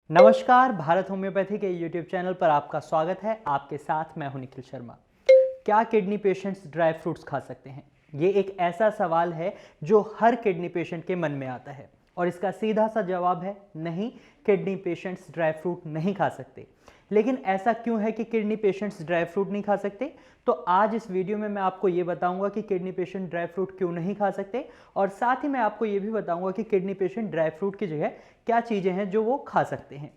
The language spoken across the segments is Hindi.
नमस्कार, भारत होम्योपैथी के यूट्यूब चैनल पर आपका स्वागत है। आपके साथ मैं हूं निखिल शर्मा। क्या किडनी पेशेंट्स ड्राई फ्रूट्स खा सकते हैं? ये एक ऐसा सवाल है जो हर किडनी पेशेंट के मन में आता है और इसका सीधा सा जवाब है नहीं, किडनी पेशेंट्स ड्राई फ्रूट नहीं खा सकते। लेकिन ऐसा क्यों है कि किडनी पेशेंट्स ड्राई फ्रूट नहीं खा सकते? तो आज इस वीडियो में मैं आपको ये बताऊंगा कि किडनी पेशेंट ड्राई फ्रूट क्यों नहीं खा सकते और साथ ही मैं आपको ये भी बताऊंगा कि किडनी पेशेंट ड्राई फ्रूट की जगह क्या चीज़ें हैं जो वो खा सकते हैं।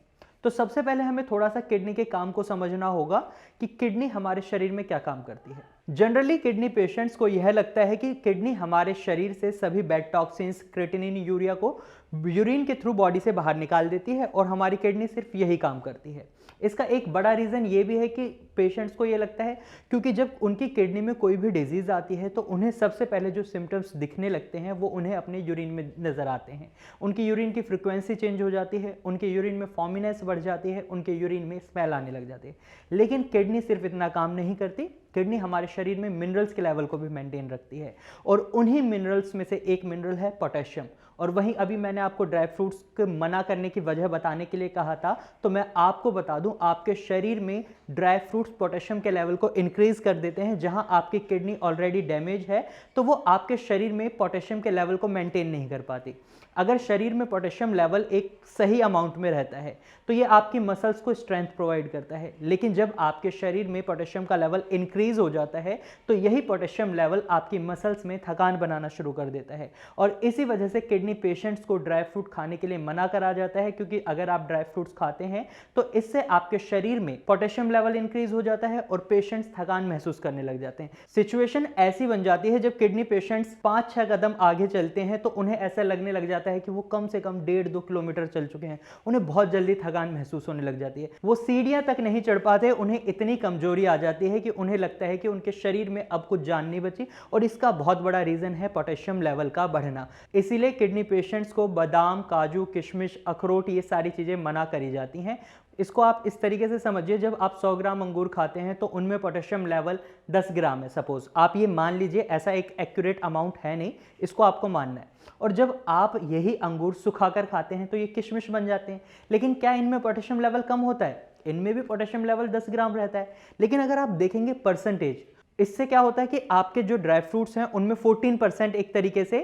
तो सबसे पहले हमें थोड़ा सा किडनी के काम को समझना होगा कि किडनी हमारे शरीर में क्या काम करती है। जनरली किडनी पेशेंट्स को यह लगता है कि किडनी हमारे शरीर से सभी बैड टॉक्सिन्स, क्रिएटिनिन, यूरिया को यूरिन के थ्रू बॉडी से बाहर निकाल देती है और हमारी किडनी सिर्फ यही काम करती है। इसका एक बड़ा रीज़न ये भी है कि पेशेंट्स को ये लगता है क्योंकि जब उनकी किडनी में कोई भी डिजीज़ आती है तो उन्हें सबसे पहले जो सिम्टम्स दिखने लगते हैं वो उन्हें अपने यूरिन में नज़र आते हैं। उनकी यूरिन की फ्रिक्वेंसी चेंज हो जाती है, उनके यूरिन में फॉर्मिनेस बढ़ जाती है, उनके यूरिन में स्मेल आने लग जाती है। लेकिन किडनी सिर्फ इतना काम नहीं करती, किडनी हमारे शरीर में मिनरल्स के लेवल को भी मेंटेन रखती है और उन्हीं मिनरल्स में से एक मिनरल है पोटेशियम। और वहीं अभी मैंने आपको ड्राई फ्रूट्स को मना करने की वजह बताने के लिए कहा था, तो मैं आपको बता दूं आपके शरीर में ड्राई फ्रूट्स पोटेशियम के लेवल को इंक्रीज कर देते हैं। जहां आपकी किडनी ऑलरेडी डैमेज है तो वो आपके शरीर में पोटेशियम के लेवल को मेंटेन नहीं कर पाती। अगर शरीर में पोटेशियम लेवल एक सही अमाउंट में रहता है तो ये आपकी मसल्स को स्ट्रेंथ प्रोवाइड करता है, लेकिन जब आपके शरीर में पोटेशियम का लेवल इंक्रीज हो जाता है तो यही पोटेशियम लेवल आपकी मसल्स में थकान बनाना शुरू कर देता है। और इसी वजह से किडनी पेशेंट्स को ड्राई फ्रूट खाने के लिए मना करा जाता है, क्योंकि अगर आप ड्राई फ्रूट्स खाते हैं तो इससे आपके शरीर में पोटेशियम लेवल इंक्रीज हो जाता है और पेशेंट्स थकान महसूस करने लग जाते हैं। सिचुएशन ऐसी बन जाती है जब किडनी पेशेंट्स 5-6 कदम आगे चलते हैं तो उन्हें ऐसा लगने लग जाता है कि वो कम से कम 1.5-2 किलोमीटर चल चुके हैं। उन्हें बहुत जल्दी थकान महसूस होने लग जाती है, वो सीढ़ियां तक नहीं चढ़ पाते। उन्हें इतनी कमजोरी आ जाती है कि उन्हें लगता है कि उनके शरीर में अब कुछ जान नहीं बची और इसका बहुत बड़ा रीजन है पोटेशियम लेवल का बढ़ना। इसीलिए किडनी पेशेंट्स को बादाम, काजू, किशमिश, अखरोट ये सारी चीजें मना करी जाती हैं। इसको आप इस तरीके से समझिए, जब आप 100 ग्राम अंगूर खाते हैं तो उनमें पोटेशियम लेवल 10 ग्राम है। सपोज आप ये मान लीजिए, ऐसा एक एक्यूरेट अमाउंट है नहीं, इसको आपको मानना है। और जब आप यही अंगूर सुखाकर खाते हैं तो ये किशमिश बन जाते हैं। लेकिन क्या इनमें पोटेशियम लेवल कम होता है? इनमें भी पोटेशियम लेवल 10 ग्राम रहता है, लेकिन अगर आप देखेंगे परसेंटेज, इससे क्या होता है कि आपके जो ड्राई फ्रूट्स हैं उनमें 14% एक तरीके से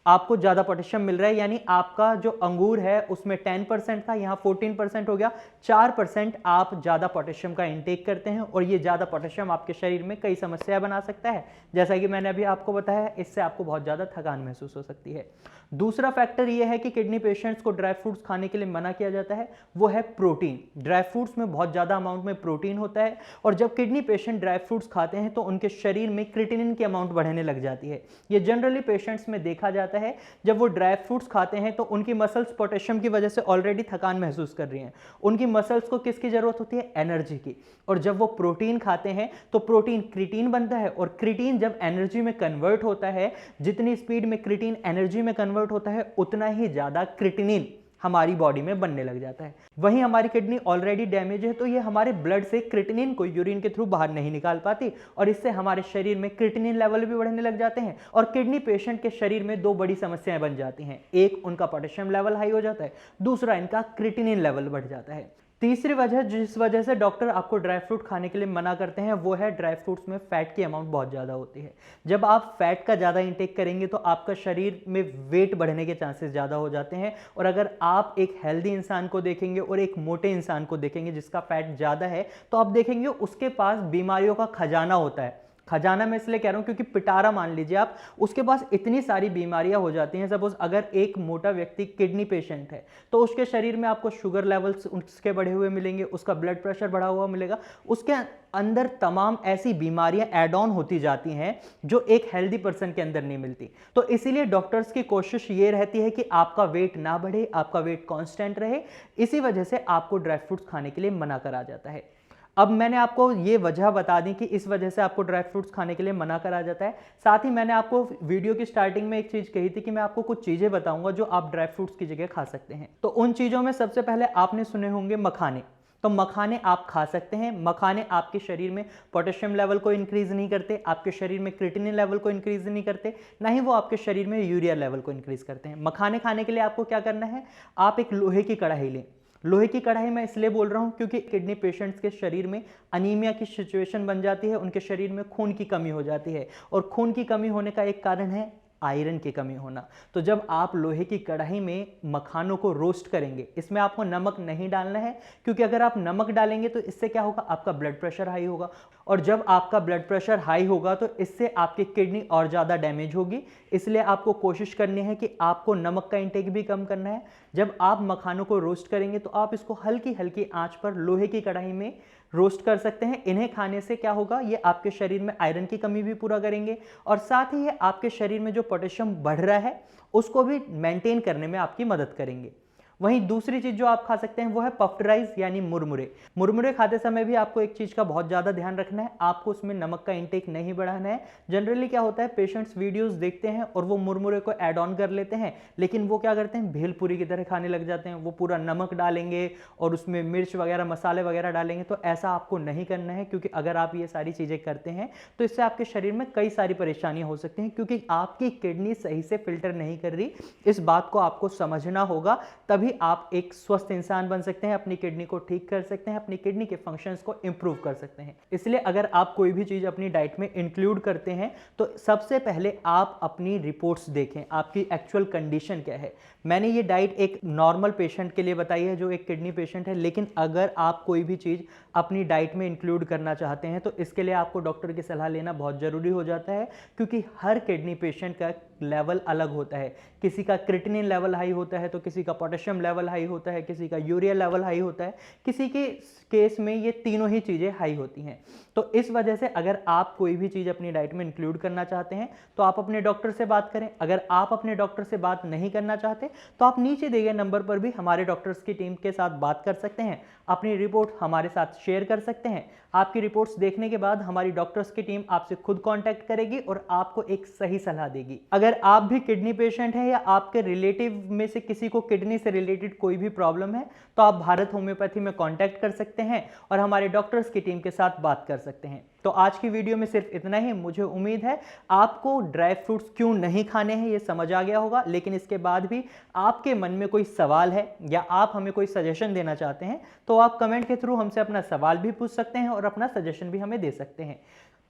आपको ज्यादा पोटेशियम मिल रहा है। यानी आपका जो अंगूर है उसमें 10% था, यहां 14% हो गया। 4% आप ज्यादा पोटेशियम का इंटेक करते हैं और ये ज्यादा पोटेशियम आपके शरीर में कई समस्याएं बना सकता है, जैसा कि मैंने अभी आपको बताया। इससे आपको बहुत ज्यादा थकान महसूस हो सकती है। दूसरा फैक्टर यह है कि किडनी पेशेंट्स को ड्राई फ्रूट्स खाने के लिए मना किया जाता है, वो है प्रोटीन। ड्राई फ्रूट्स में बहुत ज्यादा अमाउंट में प्रोटीन होता है और जब किडनी पेशेंट ड्राई फ्रूट्स खाते हैं तो उनके शरीर में क्रिएटिनिन की अमाउंट बढ़ने लग जाती है। ये जनरली पेशेंट्स में देखा जाता है, जब वो ड्राई फ्रूट्स खाते हैं तो उनकी मसल्स पोटेशियम की वजह से ऑलरेडी थकान महसूस कर रही हैं। उनकी मसल्स को किसकी जरूरत होती है? एनर्जी की। और जब वो प्रोटीन खाते हैं तो प्रोटीन क्रिएटिन बनता है और क्रिएटिन जब एनर्जी में कन्वर्ट होता है, जितनी स्पीड में क्रिएटिन एनर्जी में कन्वर्ट होता है उतना ही ज्यादा क्रिएटिनिन हमारी बॉडी में बनने लग जाता है। वहीं हमारी किडनी ऑलरेडी डैमेज है तो ये हमारे ब्लड से क्रिएटिनिन को यूरिन के थ्रू बाहर नहीं निकाल पाती और इससे हमारे शरीर में क्रिएटिनिन लेवल भी बढ़ने लग जाते हैं और किडनी पेशेंट के शरीर में दो बड़ी समस्याएं बन जाती हैं। एक, उनका पोटेशियम लेवल हाई हो जाता है, दूसरा इनका क्रिएटिनिन लेवल बढ़ जाता है। तीसरी वजह जिस वजह से डॉक्टर आपको ड्राई फ्रूट खाने के लिए मना करते हैं वो है ड्राई फ्रूट्स में फैट की अमाउंट बहुत ज़्यादा होती है। जब आप फैट का ज़्यादा इंटेक करेंगे तो आपका शरीर में वेट बढ़ने के चांसेस ज़्यादा हो जाते हैं। और अगर आप एक हेल्दी इंसान को देखेंगे और एक मोटे इंसान को देखेंगे जिसका फैट ज़्यादा है तो आप देखेंगे उसके पास बीमारियों का खजाना होता है। खजाना मैं इसलिए कह रहा हूं क्योंकि पिटारा मान लीजिए आप, उसके पास इतनी सारी बीमारियां हो जाती हैं। सपोज अगर एक मोटा व्यक्ति किडनी पेशेंट है तो उसके शरीर में आपको शुगर लेवल्स उसके बढ़े हुए मिलेंगे, उसका ब्लड प्रेशर बढ़ा हुआ मिलेगा, उसके अंदर तमाम ऐसी बीमारियां ऐड ऑन होती जाती हैं जो एक हेल्दी पर्सन के अंदर नहीं मिलती। तो इसीलिए डॉक्टर्स की कोशिश ये रहती है कि आपका वेट ना बढ़े, आपका वेट कांस्टेंट रहे। इसी वजह से आपको ड्राई फ्रूट्स खाने के लिए मना करा जाता है। अब मैंने आपको ये वजह बता दी कि इस वजह से आपको ड्राई फ्रूट्स खाने के लिए मना करा जाता है। साथ ही मैंने आपको वीडियो की स्टार्टिंग में एक चीज कही थी कि मैं आपको कुछ चीजें बताऊंगा जो आप ड्राई फ्रूट्स की जगह खा सकते हैं। तो उन चीजों में सबसे पहले आपने सुने होंगे मखाने। तो मखाने आप खा सकते हैं। मखाने आपके शरीर में पोटेशियम लेवल को इंक्रीज नहीं करते, आपके शरीर में क्रिएटिनिन लेवल को इंक्रीज नहीं करते, ना ही वो आपके शरीर में यूरिया लेवल को इंक्रीज करते हैं। मखाने खाने के लिए आपको क्या करना है, आप एक लोहे की कढ़ाई लें, लोहे की कढ़ाई मैं इसलिए बोल रहा हूं क्योंकि किडनी पेशेंट्स के शरीर में अनीमिया की सिचुएशन बन जाती है, उनके शरीर में खून की कमी हो जाती है और खून की कमी होने का एक कारण है आयरन की कमी होना। तो जब आप लोहे की कढ़ाई में मखानों को रोस्ट करेंगे, इसमें आपको नमक नहीं डालना है क्योंकि अगर आप नमक डालेंगे तो इससे क्या होगा, आपका ब्लड प्रेशर हाई होगा और जब आपका ब्लड प्रेशर हाई होगा तो इससे आपकी किडनी और ज़्यादा डैमेज होगी। इसलिए आपको कोशिश करनी है कि आपको नमक का इंटेक भी कम करना है। जब आप मखानों को रोस्ट करेंगे तो आप इसको हल्की हल्की आंच पर लोहे की कढ़ाई में रोस्ट कर सकते हैं। इन्हें खाने से क्या होगा, ये आपके शरीर में आयरन की कमी भी पूरा करेंगे और साथ ही ये आपके शरीर में जो पोटेशियम बढ़ रहा है उसको भी मेंटेन करने में आपकी मदद करेंगे। वहीं दूसरी चीज जो आप खा सकते हैं वो है पफ्ड राइस यानी मुरमुरे। मुरमुरे खाते समय भी आपको एक चीज का बहुत ज्यादा ध्यान रखना है, आपको उसमें नमक का इंटेक नहीं बढ़ाना है। जनरली क्या होता है, पेशेंट्स वीडियोस देखते हैं और वो मुरमुरे को ऐड ऑन कर लेते हैं, लेकिन वो क्या करते हैं, भेलपुरी की तरह खाने लग जाते हैं। वो पूरा नमक डालेंगे और उसमें मिर्च वगैरह मसाले वगैरह डालेंगे। तो ऐसा आपको नहीं करना है क्योंकि अगर आप ये सारी चीजें करते हैं तो इससे आपके शरीर में कई सारी परेशानियां हो सकती हैं क्योंकि आपकी किडनी सही से फिल्टर नहीं कर रही। इस बात को आपको समझना होगा, तभी आप एक स्वस्थ इंसान बन सकते हैं, अपनी किडनी को ठीक कर सकते हैं, अपनी किडनी के फंक्शंस को इंप्रूव कर सकते हैं। इसलिए अगर आप कोई भी चीज अपनी डाइट में इंक्लूड करते हैं तो सबसे पहले आप अपनी रिपोर्ट्स देखें, आपकी एक्चुअल कंडीशन क्या है। मैंने ये डाइट एक नॉर्मल पेशेंट के लिए बताई है जो एक किडनी पेशेंट है, लेकिन अगर आप कोई भी चीज अपनी डाइट में इंक्लूड करना चाहते हैं तो इसके लिए आपको डॉक्टर की सलाह लेना बहुत जरूरी हो जाता है क्योंकि हर किडनी पेशेंट का लेवल अलग होता है। किसी का क्रिएटिनिन लेवल हाई होता है तो किसी का पोटेशियम लेवल हाई होता है, किसी का यूरिया लेवल हाई होता है, किसी के केस में ये तीनों ही चीजें हाई होती हैं। तो इस वजह से अगर आप कोई भी चीज अपनी डाइट में इंक्लूड करना चाहते हैं तो आप अपने डॉक्टर से बात करें। अगर आप अपने डॉक्टर से बात नहीं करना चाहते तो आप नीचे दिए गए नंबर पर भी हमारे डॉक्टर्स की टीम के साथ बात कर सकते हैं, अपनी रिपोर्ट हमारे साथ शेयर कर सकते हैं। आपकी रिपोर्ट्स देखने के बाद हमारी डॉक्टर्स की टीम आपसे खुद कांटेक्ट करेगी और आपको एक सही सलाह देगी। अगर आप भी किडनी पेशेंट हैं या आपके रिलेटिव में से किसी को किडनी से रिलेटेड कोई भी प्रॉब्लम है तो आप भारत होम्योपैथी में कांटेक्ट कर सकते हैं और हमारे डॉक्टर्स की टीम के साथ बात कर सकते हैं। तो आज की वीडियो में सिर्फ इतना ही। मुझे उम्मीद है आपको ड्राई फ्रूट्स क्यों नहीं खाने हैं ये समझ आ गया होगा, लेकिन इसके बाद भी आपके मन में कोई सवाल है या आप हमें कोई सजेशन देना चाहते हैं तो आप कमेंट के थ्रू हमसे अपना सवाल भी पूछ सकते हैं और अपना सजेशन भी हमें दे सकते हैं।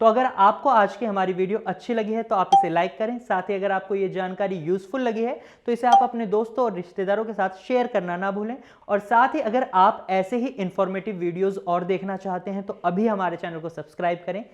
तो अगर आपको आज की हमारी वीडियो अच्छी लगी है तो आप इसे लाइक करें। साथ ही अगर आपको ये जानकारी यूजफुल लगी है तो इसे आप अपने दोस्तों और रिश्तेदारों के साथ शेयर करना ना भूलें। और साथ ही अगर आप ऐसे ही इंफॉर्मेटिव वीडियोस और देखना चाहते हैं तो अभी हमारे चैनल को सब्सक्राइब करें